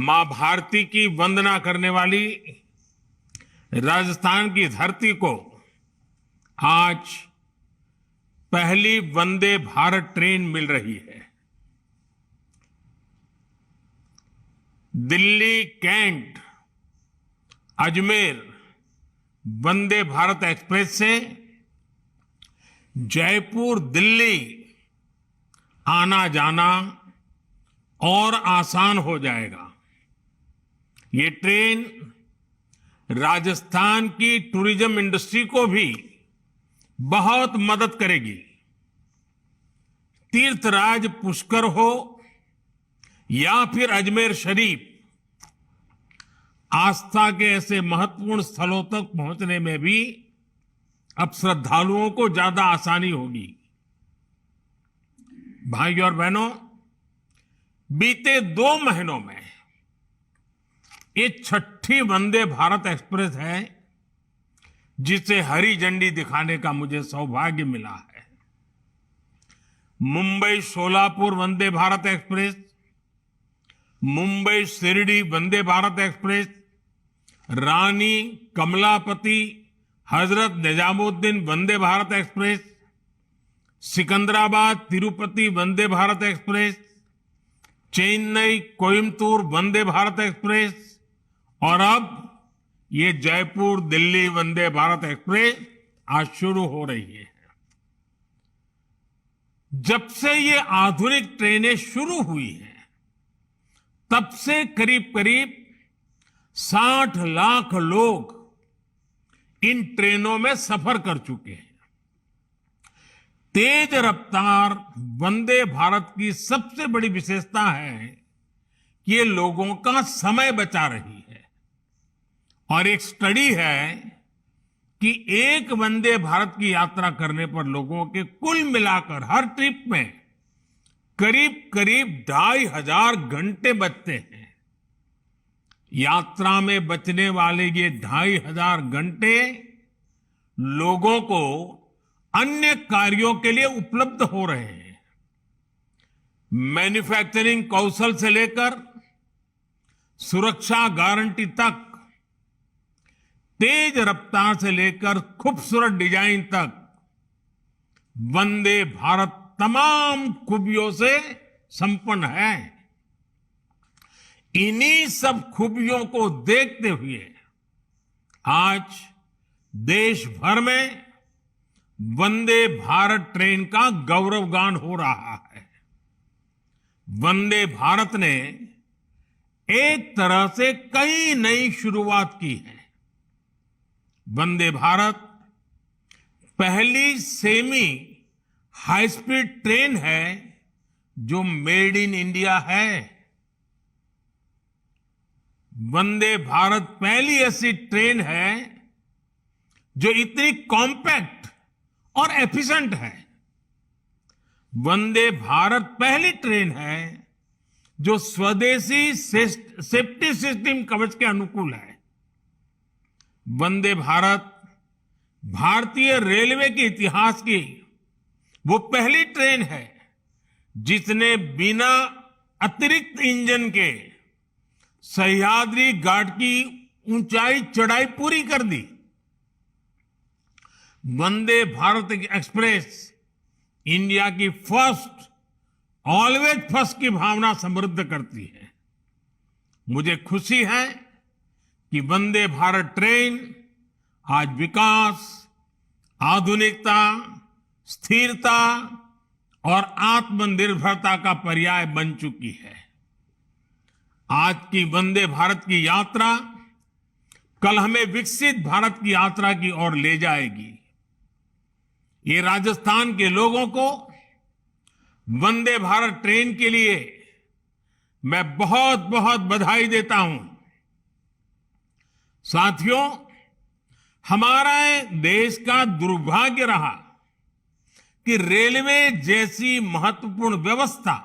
मां भारती की वंदना करने वाली राजस्थान की धरती को आज पहली वंदे भारत ट्रेन मिल रही है। दिल्ली कैंट अजमेर वंदे भारत एक्सप्रेस से जयपुर दिल्ली आना जाना और आसान हो जाएगा। ये ट्रेन राजस्थान की टूरिज्म इंडस्ट्री को भी बहुत मदद करेगी। तीर्थराज पुष्कर हो या फिर अजमेर शरीफ, आस्था के ऐसे महत्वपूर्ण स्थलों तक पहुंचने में भी अब श्रद्धालुओं को ज्यादा आसानी होगी। भाइयों और बहनों, बीते 2 महीनों में ये 6ठी वंदे भारत एक्सप्रेस है जिसे हरी झंडी दिखाने का मुझे सौभाग्य मिला है। मुंबई सोलापुर वंदे भारत एक्सप्रेस, मुंबई शिरडी वंदे भारत एक्सप्रेस, रानी Kamlapati Hazrat Nizamuddin Vande Bharat express, Secunderabad Tirupati Vande Bharat express, Chennai Coimbatore Vande Bharat express और अब ये जयपुर दिल्ली वंदे भारत एक्सप्रेस आज शुरू हो रही है। जब से ये आधुनिक ट्रेनें शुरू हुई हैं, तब से करीब करीब 60 लाख लोग इन ट्रेनों में सफर कर चुके हैं। तेज रफ्तार वंदे भारत की सबसे बड़ी विशेषता है कि ये लोगों का समय बचा रही है। और एक स्टडी है कि एक वंदे भारत की यात्रा करने पर लोगों के कुल मिलाकर हर ट्रिप में करीब करीब 2500 घंटे बचते हैं। यात्रा में बचने वाले ये 2500 घंटे लोगों को अन्य कार्यों के लिए उपलब्ध हो रहे हैं। मैन्युफैक्चरिंग कौशल से लेकर सुरक्षा गारंटी तक, तेज रफ्तार से लेकर खूबसूरत डिजाइन तक, वंदे भारत तमाम खूबियों से संपन्न है। इन्हीं सब खूबियों को देखते हुए आज देश भर में वंदे भारत ट्रेन का गौरवगान हो रहा है। वंदे भारत ने एक तरह से कई नई शुरुआत की है। वंदे भारत पहली सेमी हाई स्पीड ट्रेन है जो मेड इन इंडिया है। वंदे भारत पहली ऐसी ट्रेन है जो इतनी कॉम्पैक्ट और एफिशिएंट है। वंदे भारत पहली ट्रेन है जो स्वदेशी सेफ्टी सिस्टम कवच के अनुकूल है। वंदे भारत भारतीय रेलवे के इतिहास की वो पहली ट्रेन है जिसने बिना अतिरिक्त इंजन के सह्याद्री घाट की ऊंचाई चढ़ाई पूरी कर दी। वंदे भारत एक्सप्रेस इंडिया की फर्स्ट, ऑलवेज फर्स्ट की भावना समृद्ध करती है। मुझे खुशी है कि वंदे भारत ट्रेन आज विकास, आधुनिकता, स्थिरता और आत्मनिर्भरता का पर्याय बन चुकी है। आज की वंदे भारत की यात्रा कल हमें विकसित भारत की यात्रा की ओर ले जाएगी। ये राजस्थान के लोगों को वंदे भारत ट्रेन के लिए मैं बहुत बहुत बधाई देता हूं। साथियों, हमारा देश का दुर्भाग्य रहा कि रेलवे जैसी महत्वपूर्ण व्यवस्था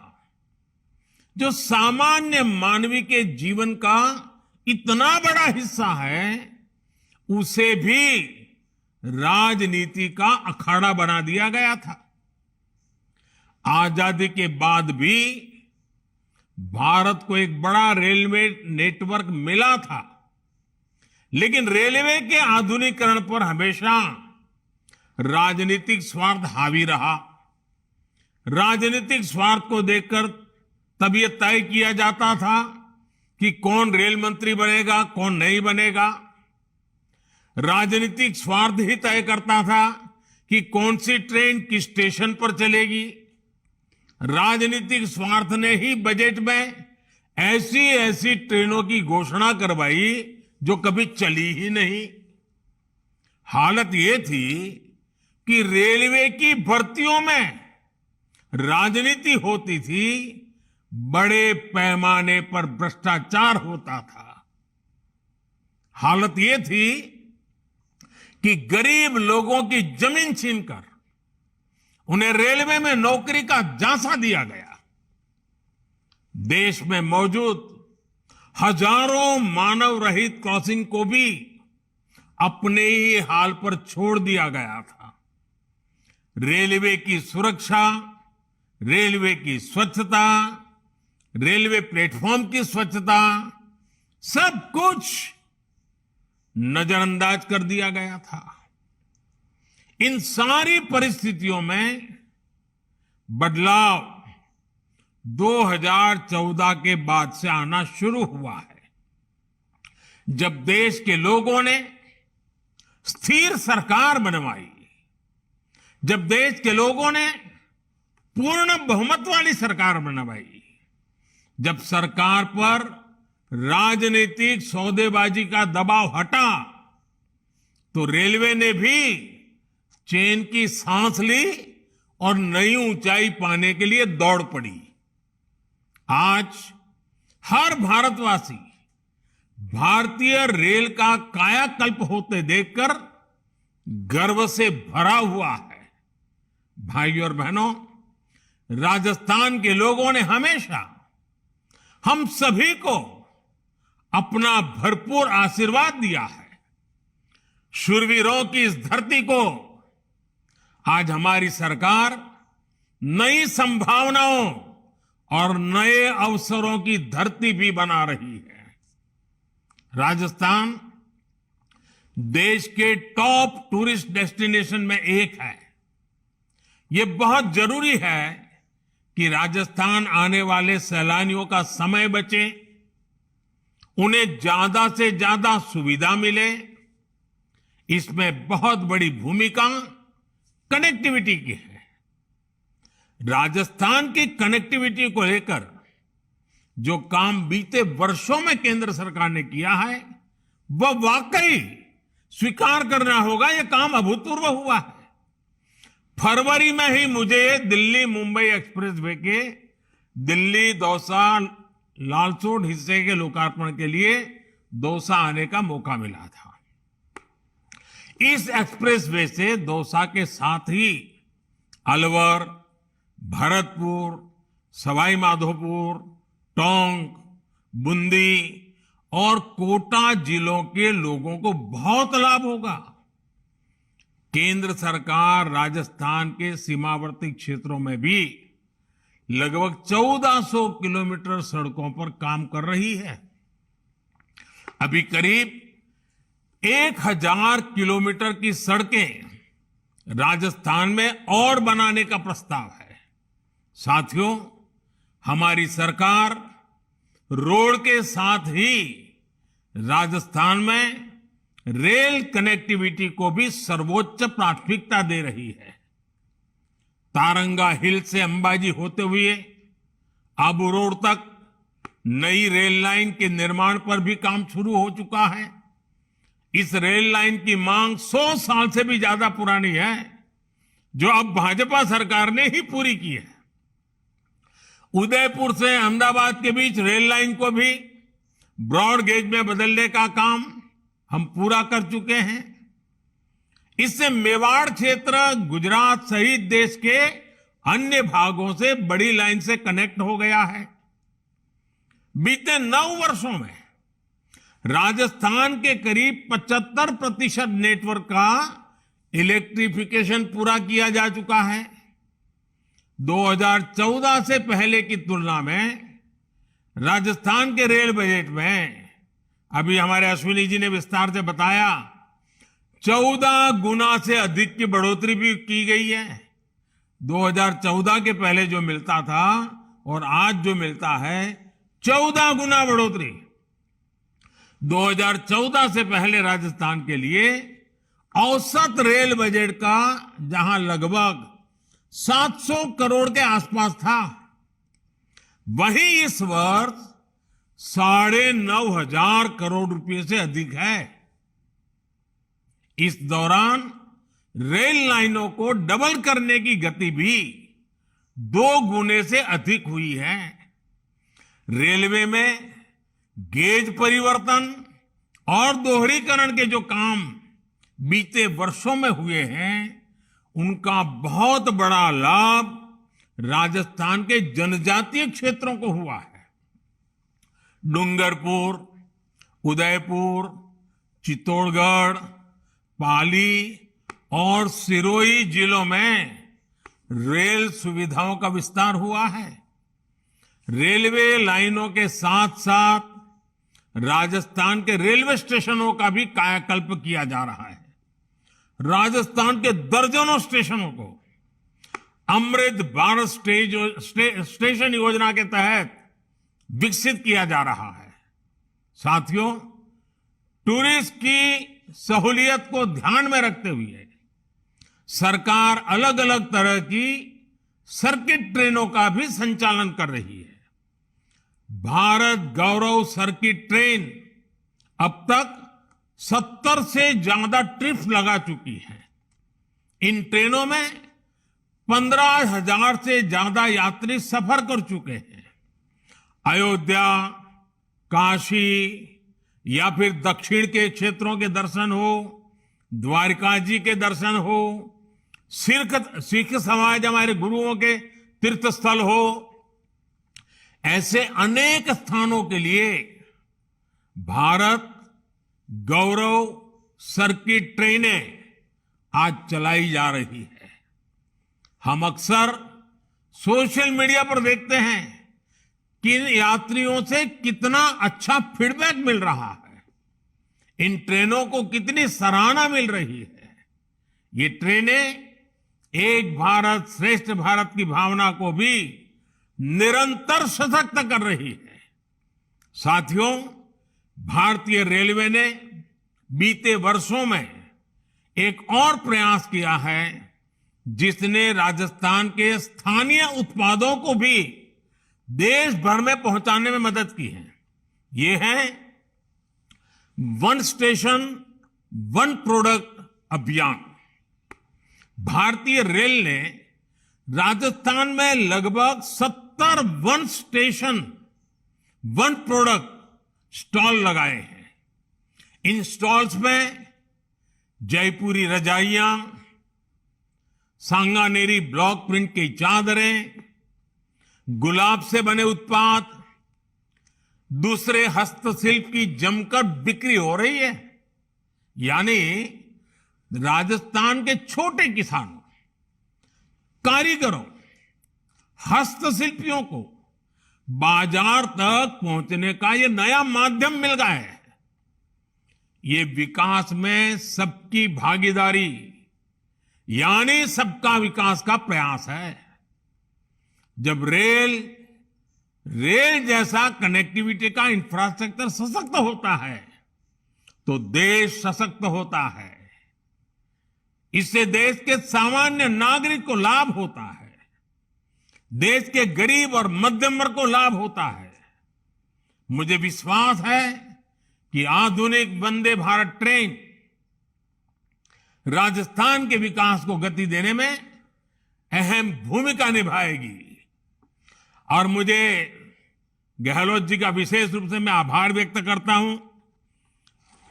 जो सामान्य मानवी के जीवन का इतना बड़ा हिस्सा है, उसे भी राजनीति का अखाड़ा बना दिया गया था। आजादी के बाद भी भारत को एक बड़ा रेलवे नेटवर्क मिला था, लेकिन रेलवे के आधुनिकीकरण पर हमेशा राजनीतिक स्वार्थ हावी रहा। राजनीतिक स्वार्थ को देखकर तब यह तय किया जाता था कि कौन रेल मंत्री बनेगा, कौन नहीं बनेगा। राजनीतिक स्वार्थ ही तय करता था कि कौन सी ट्रेन किस स्टेशन पर चलेगी। राजनीतिक स्वार्थ ने ही बजट में ऐसी ऐसी ट्रेनों की घोषणा करवाई जो कभी चली ही नहीं। हालत ये थी कि रेलवे की भर्तियों में राजनीति होती थी, बड़े पैमाने पर भ्रष्टाचार होता था। हालत ये थी कि गरीब लोगों की जमीन छीनकर उन्हें रेलवे में नौकरी का झांसा दिया गया। देश में मौजूद हजारों मानव रहित क्रॉसिंग को भी अपने ही हाल पर छोड़ दिया गया था। रेलवे की सुरक्षा, रेलवे की स्वच्छता, रेलवे प्लेटफॉर्म की स्वच्छता, सब कुछ नजरअंदाज कर दिया गया था। इन सारी परिस्थितियों में बदलाव 2014 के बाद से आना शुरू हुआ है, जब देश के लोगों ने स्थिर सरकार बनवाई, जब देश के लोगों ने पूर्ण बहुमत वाली सरकार बनवाई, जब सरकार पर राजनीतिक सौदेबाजी का दबाव हटा, तो रेलवे ने भी चैन की सांस ली और नई ऊंचाई पाने के लिए दौड़ पड़ी। आज हर भारतवासी भारतीय रेल का कायाकल्प होते देखकर गर्व से भरा हुआ है। भाइयों और बहनों, राजस्थान के लोगों ने हमेशा हम सभी को अपना भरपूर आशीर्वाद दिया है। शूरवीरों की इस धरती को आज हमारी सरकार नई संभावनाओं और नए अवसरों की धरती भी बना रही है। राजस्थान देश के टॉप टूरिस्ट डेस्टिनेशन में एक है। ये बहुत जरूरी है कि राजस्थान आने वाले सैलानियों का समय बचे, उन्हें ज्यादा से ज्यादा सुविधा मिले। इसमें बहुत बड़ी भूमिका कनेक्टिविटी की है। राजस्थान की कनेक्टिविटी को लेकर जो काम बीते वर्षों में केंद्र सरकार ने किया है, वह वाकई स्वीकार करना होगा, यह काम अभूतपूर्व हुआ है। फरवरी में ही मुझे दिल्ली मुंबई एक्सप्रेसवे के दिल्ली दौसा लालसोट हिस्से के लोकार्पण के लिए दौसा आने का मौका मिला था। इस एक्सप्रेसवे से दौसा के साथ ही अलवर, भरतपुर, सवाई माधोपुर, टोंक, बूंदी और कोटा जिलों के लोगों को बहुत लाभ होगा। केंद्र सरकार राजस्थान के सीमावर्ती क्षेत्रों में भी लगभग 1400 किलोमीटर सड़कों पर काम कर रही है। अभी करीब 1000 किलोमीटर की सड़कें राजस्थान में और बनाने का प्रस्ताव है। साथियों, हमारी सरकार रोड के साथ ही राजस्थान में रेल कनेक्टिविटी को भी सर्वोच्च प्राथमिकता दे रही है। तारंगा हिल से अंबाजी होते हुए आबू रोड तक नई रेल लाइन के निर्माण पर भी काम शुरू हो चुका है। इस रेल लाइन की मांग 100 साल से भी ज्यादा पुरानी है, जो अब भाजपा सरकार ने ही पूरी की है। उदयपुर से अहमदाबाद के बीच रेल लाइन को भी ब्रॉड गेज में बदलने का काम हम पूरा कर चुके हैं। इससे मेवाड़ क्षेत्र गुजरात सहित देश के अन्य भागों से बड़ी लाइन से कनेक्ट हो गया है। बीते 9 वर्षों में राजस्थान के करीब 75% नेटवर्क का इलेक्ट्रिफिकेशन पूरा किया जा चुका है। 2014 से पहले की तुलना में राजस्थान के रेल बजट में अभी हमारे अश्विनी जी ने विस्तार से बताया, 14 गुना से अधिक की बढ़ोतरी भी की गई है। 2014 के पहले जो मिलता था और आज जो मिलता है, 14 गुना बढ़ोतरी। 2014 से पहले राजस्थान के लिए औसत रेल बजट का जहां लगभग 700 करोड़ के आसपास था, वहीं इस वर्ष 9,500 करोड़ रुपए से अधिक है। इस दौरान रेल लाइनों को डबल करने की गति भी 2 गुने से अधिक हुई है। रेलवे में गेज परिवर्तन और दोहरीकरण के जो काम बीते वर्षों में हुए हैं, उनका बहुत बड़ा लाभ राजस्थान के जनजातीय क्षेत्रों को हुआ है। डूंगरपुर, उदयपुर, चित्तौड़गढ़, पाली और सिरोही जिलों में रेल सुविधाओं का विस्तार हुआ है। रेलवे लाइनों के साथ साथ राजस्थान के रेलवे स्टेशनों का भी कायाकल्प किया जा रहा है। राजस्थान के दर्जनों स्टेशनों को अमृत भारत स्टेशन योजना के तहत विकसित किया जा रहा है। साथियों, टूरिस्ट की सहूलियत को ध्यान में रखते हुए सरकार अलग अलग तरह की सर्किट ट्रेनों का भी संचालन कर रही है। भारत गौरव सर्किट ट्रेन अब तक 70 से ज्यादा ट्रिप्स लगा चुकी है। इन ट्रेनों में 15,000 से ज्यादा यात्री सफर कर चुके हैं। अयोध्या, काशी या फिर दक्षिण के क्षेत्रों के दर्शन हो, द्वारिका जी के दर्शन हो, सिख समाज हमारे गुरुओं के तीर्थ स्थल हो, ऐसे अनेक स्थानों के लिए भारत गौरव सर्किट ट्रेनें आज चलाई जा रही है। हम अक्सर सोशल मीडिया पर देखते हैं कि इन यात्रियों से कितना अच्छा फीडबैक मिल रहा है, इन ट्रेनों को कितनी सराहना मिल रही है। ये ट्रेनें एक भारत श्रेष्ठ भारत की भावना को भी निरंतर सशक्त कर रही है। साथियों, भारतीय रेलवे ने बीते वर्षों में एक और प्रयास किया है, जिसने राजस्थान के स्थानीय उत्पादों को भी देश भर में पहुंचाने में मदद की है। ये है वन स्टेशन वन प्रोडक्ट अभियान। भारतीय रेल ने राजस्थान में लगभग 70 one station one product stall लगाए हैं। इन स्टॉल्स में जयपुरी रजाइयां, सांगानेरी ब्लॉक प्रिंट की चादरें, गुलाब से बने उत्पाद, दूसरे हस्तशिल्प की जमकर बिक्री हो रही है। यानी राजस्थान के छोटे किसानों, कारीगरों, हस्तशिल्पियों को बाजार तक पहुंचने का ये नया माध्यम मिल गया है। ये विकास में सबकी भागीदारी यानी सबका विकास का प्रयास है। जब रेल जैसा कनेक्टिविटी का इंफ्रास्ट्रक्चर सशक्त होता है तो देश सशक्त होता है। इससे देश के सामान्य नागरिक को लाभ होता है, देश के गरीब और मध्यम वर्ग को लाभ होता है। मुझे विश्वास है कि आधुनिक वंदे भारत ट्रेन राजस्थान के विकास को गति देने में अहम भूमिका निभाएगी। और मुझे गहलोत जी का विशेष रूप से मैं आभार व्यक्त करता हूं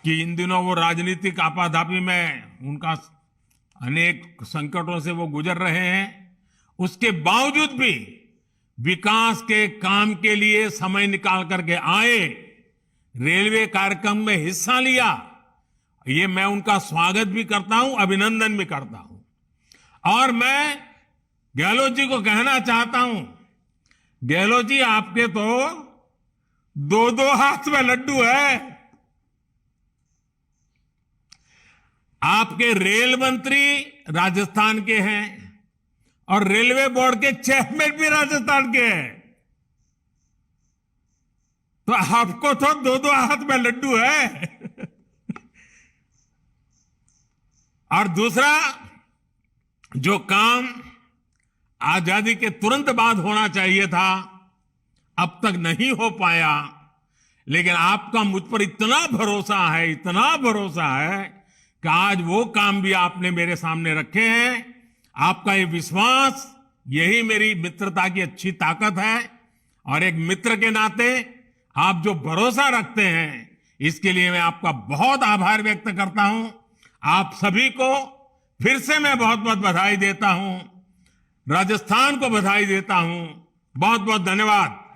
कि इन दिनों वो राजनीतिक आपाधापी में उनका अनेक संकटों से वो गुजर रहे हैं, उसके बावजूद भी विकास के काम के लिए समय निकाल करके आए, रेलवे कार्यक्रम में हिस्सा लिया। ये मैं उनका स्वागत भी करता हूं, अभिनंदन भी करता हूं। और मैं गहलोत जी को कहना चाहता हूं, गहलोत जी आपके तो दो दो हाथ में लड्डू है। आपके रेल मंत्री राजस्थान के हैं और रेलवे बोर्ड के चेयरमैन भी राजस्थान के हैं, तो आपको तो दो दो हाथ में लड्डू है। और दूसरा, जो काम आजादी के तुरंत बाद होना चाहिए था अब तक नहीं हो पाया, लेकिन आपका मुझ पर इतना भरोसा है, इतना भरोसा है कि आज वो काम भी आपने मेरे सामने रखे हैं। आपका ये विश्वास, यही मेरी मित्रता की अच्छी ताकत है। और एक मित्र के नाते आप जो भरोसा रखते हैं, इसके लिए मैं आपका बहुत आभार व्यक्त करता हूं। आप सभी को फिर से मैं बहुत बहुत बधाई देता हूं, राजस्थान को बधाई देता हूं। बहुत बहुत धन्यवाद।